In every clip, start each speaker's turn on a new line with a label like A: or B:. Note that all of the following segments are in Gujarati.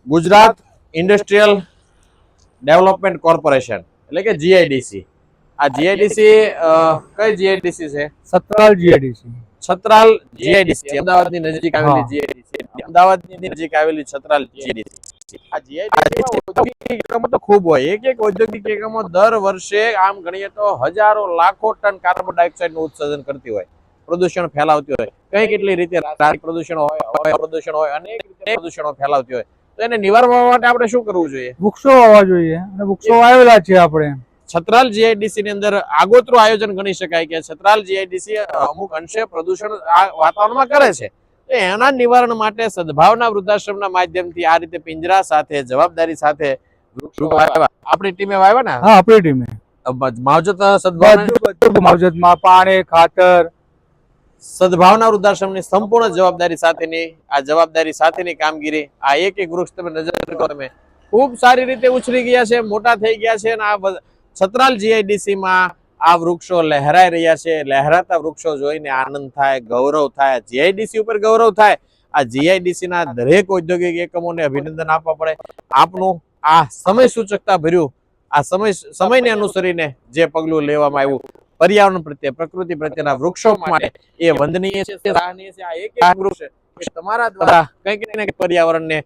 A: ગુજરાત ઇન્ડસ્ટ્રીયલ ડેવલપમેન્ટ કોર્પોરેશન એટલે કે જીઆઈડીસી. આ જીઆઈડીસી કઈ જીઆઈડીસી છે?
B: સતરાલ જીઆઈડીસી.
A: છત્રાલ જીઆઈડીસી અમદાવાદની નજીક આવેલી જીઆઈડીસી. અમદાવાદની નજીક આવેલી છત્રાલ જીઆઈડીસી. આ જીઆઈડીસી ઔદ્યોગિક એકમો તો ખૂબ હોય. એક ઔદ્યોગિક એકમો દર વર્ષે આમ ગણીએ તો હજારો લાખો ટન કાર્બન ડાયોક્સાઇડ નું ઉત્સર્જન કરતી હોય, પ્રદૂષણ ફેલાવતી હોય. કઈ કેટલી રીતે પ્રદૂષણ હોય, પ્રદૂષણ હોય, અનેક રીતે પ્રદૂષણો ફેલાવતી હોય. તો એને નિવારવા માટે આપણે શું કરવું જોઈએ?
B: વૃક્ષો વાવવા જોઈએ અને વૃક્ષો વાવેલા છે આપણે.
A: છત્રાલ જીઆઈડીસી ની અંદર આગોતરું આયોજન ગણી શકાય કે છત્રાલ જીઆઈડીસી અમુક અંશે પ્રદૂષણ વાતાવરણમાં કરે છે. તો એના નિવારણ માટે સદભાવના વૃદ્ધાશ્રમના માધ્યમથી આ રીતે પિંજરા સાથે જવાબદારી સાથે વૃક્ષો વાવ્યા. આપણી ટીમે વાવ્યા ને?
B: હા, આપણી ટીમે
A: માવજત સદભાવના
B: માવજતમાં પાણી, ખાતર,
A: સદભાવના વૃદ્ધાશ્રમની સંપૂર્ણ જવાબદારી સાથેની કામગીરી. આ એક એક વૃક્ષ તમે નજર કરો, તમે ખૂબ સારી રીતે ઉછરી ગયા છે, મોટા થઈ ગયા છે અને આ છત્રાલ જીઆઈડીસી માં આ વૃક્ષો લહેરાઈ રહ્યા છે. લહેરાતા વૃક્ષો જોઈને આનંદ થાય, ગૌરવ થાય, જીઆઈડીસી ઉપર ગૌરવ થાય. આ જીઆઈડીસી ના દરેક ઔદ્યોગિક એકમોને અભિનંદન આપવા પડે. આપનું આ સમય સૂચકતા ભર્યું આ સમયને અનુસરીને જે પગલું લેવામાં આવ્યું પર્યાવરણ પ્રત્યે, પ્રકૃતિ પ્રત્યેના વૃક્ષો માટે, એ વંદનીય છે, સરાહનીય છે. આ એક વૃક્ષ છે તમારા દ્વારા કંઈક ને કંઈક પર્યાવરણને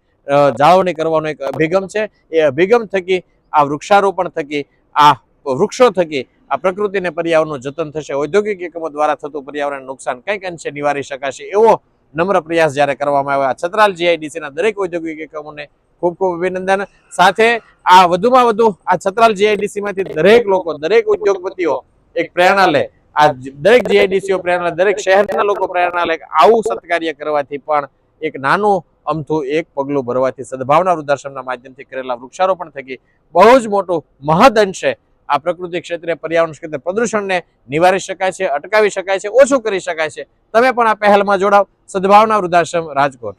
A: જાળવણી કરવાનો એક અભિગમ છે. એ અભિગમ થકી, આ વૃક્ષારોપણ થકી, આ વૃક્ષો થકી આ પ્રકૃતિ અને પર્યાવરણનું જતન થશે. ઔદ્યોગિક એકમો દ્વારા થતું પર્યાવરણ નુકસાન કંઈક અંશે નિવારી શકાશે એવો નમ્ર પ્રયાસ જ્યારે કરવામાં આવ્યો. છત્રાલ જીઆઈડીસી ના દરેક ઔદ્યોગિક એકમોને ખૂબ ખૂબ અભિનંદન. સાથે આ વધુમાં વધુ આ છત્રાલ જીઆઈડીસી માંથી દરેક લોકો, દરેક ઉદ્યોગપતિઓ એક પ્રેરણા લે. આ દરેક જીઆઈડીસીઓ પ્રેરણા, દરેક શહેરના લોકો પ્રેરણા લે. આવું સત્કાર્ય કરવાથી પણ એક નાનું અમથું એક પગલું ભરવાથી સદભાવના વૃદ્ધાશ્રમના માધ્યમથી કરેલા વૃક્ષારોપણ થકી બહુ જ મોટું મહદ અંશે આ પ્રકૃતિ ક્ષેત્રે, પર્યાવરણ ક્ષેત્રે પ્રદૂષણને નિવારી શકાય છે, અટકાવી શકાય છે, ઓછું કરી શકાય છે. તમે પણ આ પહેલમાં જોડાવ. સદભાવના વૃદ્ધાશ્રમ, રાજકોટ.